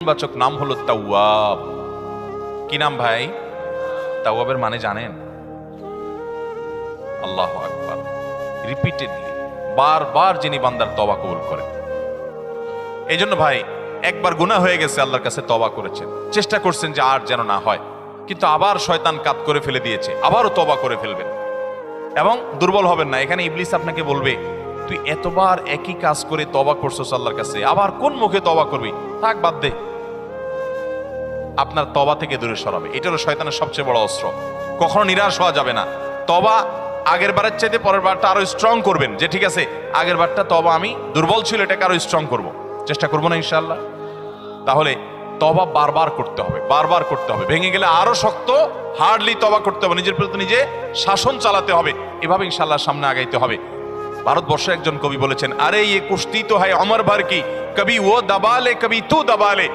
পরিচিতিবাচক নাম হলো তাওয়াব। কি নাম ভাই? তাওয়াবের মানে জানেন? আল্লাহু আকবার। রিপিটেডলি, বারবার যিনি বান্দার তওবা কবুল করেন। এই জন্য ভাই, একবার গুনাহ হয়ে গেছে, আল্লাহর কাছে তওবা করেছেন, চেষ্টা করছেন যে আর যেন না হয়, কিন্তু আবার শয়তান কাত করে ফেলে দিয়েছে, আবারও তওবা করে ফেলবেন এবং দুর্বল হবেন না। এখানে ইবলিস আপনাকে বলবে, তুই এতবার একই কাজ করে তওবা করছস আল্লাহর কাছে, আবার কোন মুখে তওবা করবি? থাক, বাদ দে। আপনার তওবা থেকে দূরে সরাবে। এটা হলো শয়তানের সবচেয়ে বড় অস্ত্র। কখনো নিরাশ হওয়া যাবে না। তওবা আগের বারের চাইতে পরের বারটা আরো স্ট্রং করবেন, যে ঠিক আছে আগের বারটা তওবা আমি দুর্বল ছিল, এটাকে আরো স্ট্রং করব, চেষ্টা করবো না ইনশাআল্লাহ। তাহলে তওবা বারবার করতে হবে, বারবার করতে হবে। ভেঙে গেলে আরো শক্ত হার্ডলি তওবা করতে হবে, নিজের প্রতি নিজে শাসন চালাতে হবে। এভাবে ইনশাআল্লাহ সামনে আগাইতে হবে। ভারতবর্ষে একজন কবি বলেছেন, আরে ইয়ে কুশ্তি তো হয় অমর ভর কি, কবি ও দাবালে কবি তু দাবালে।